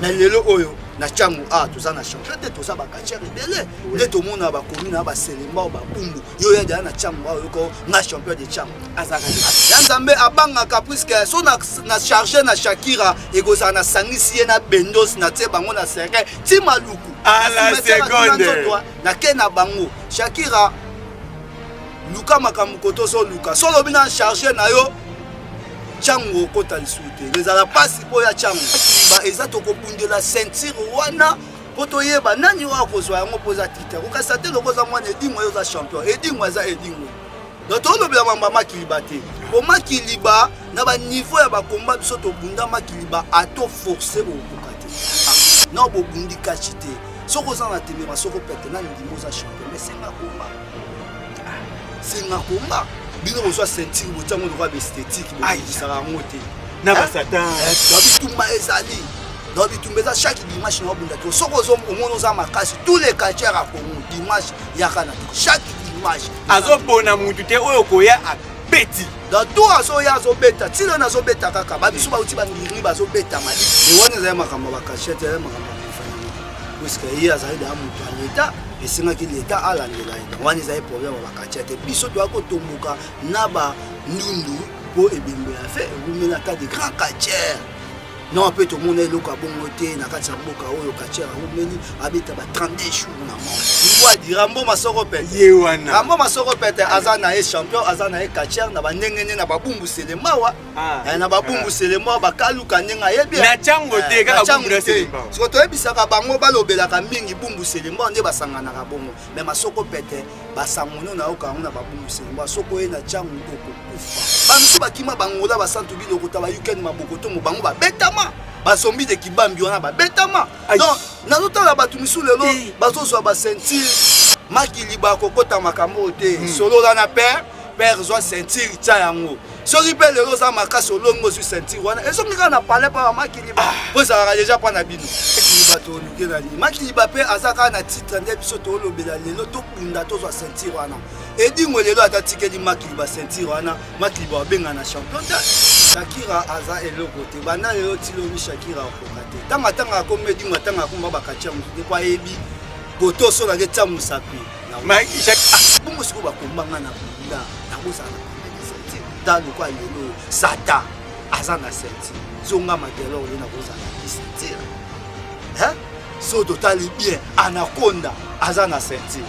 na lelo oyo na changu toza na champion te toza bakatiere ebele nde tomona bakomi na baselema o babumbu yo ya na changu oyo ko na champion de changu ya nzambe abangaka puisque so na charge na Shakira ekozala na sangisi ye na bendos na tie bango na serre ti maluku à la seconde na ke na bango Shakira luka makambo kotoso luka solo bina charge na yo chango kota lisute ezala pasi po ya chango ba eza tokopundela ceinture wana poto yeba nani wa kozwa yango poza titre okasa te lokoza mwana edingo yo za champion edingo eza edingo donc tolobela mamba makiliba te po makiliba na ba niveau ya ba combat biso to bunda makiliba ato forcer okoka te na bo bundi kachite soko za na temema soko pete na ndimo za champion mais senga komba bino ko soit ceinture botango de roi esthétique ça va monter na basatan bitumba ezali donc bitumba za chaque dimanche na bunda to soko zo omono za makasi tous les quartiers à Congo dimanche ya kana chaque dimanche azobona mutu te oyo koya a beti dans tout azo ya zo beta tilo na zo beta kaka ba biso ba uti ba ngiri ba zo beta mali e wana za makamba ba cachette ya makamba parce que hier azali da mutu à l'état esenga ki l'état alandela wana za problème ba cachette biso to akotomboka na ba ndundu po ebembe ya fait rumena ta de grand quartier non peut tout le monde eloko bongote na kati ya mboka oyo quartier rumeni abeta ba 32 jours na mo ngwa di Rambo Masoko pete ye wana Rambo Masoko pete azana e champion azana e quartier na ba ndengene na ba bumbu selemawa na ba bumbu selemawa ba kaluka ndenga yebi na chango te kaka bumbu selemawa so to ebisaka bango balobelaka mingi bumbu selemawa nde basangana ka bongo mais Masoko pete basangono na okango na ba bumbu selemawa soko e na chango koko kufa ba msu bakima bangola ba santu biloko ta ba yuken mabokoto mo bango ba betama basombi de kibambi wana ba betama donc na lotala batu misu lelo bazozwa ba ceinture makiliba kokota makambo te solo na père zwa ceinture tia yango soki pe lelo za makasi olongo su ceinture wana ezongi ka na parler pa makiliba po za déjà pa na bino makiliba to luke na ni makiliba pe azaka na titre nde biso to lobela lelo to kunda to zwa ceinture wana edingo lelo atatikeli makiliba ceinture wana makiliba benga na champion Shakira aza eloko te bana lelo tilobi Shakira okoka te tanga komedi matanga komba bakatia mutu kwa ebi boto so na getia musapi na Shakira bongo siko bakombanga na bunda na bosana na senti dalo kwa lelo sata aza na senti zonga matelo na bosana na senti so totali bien anaconda aza na senti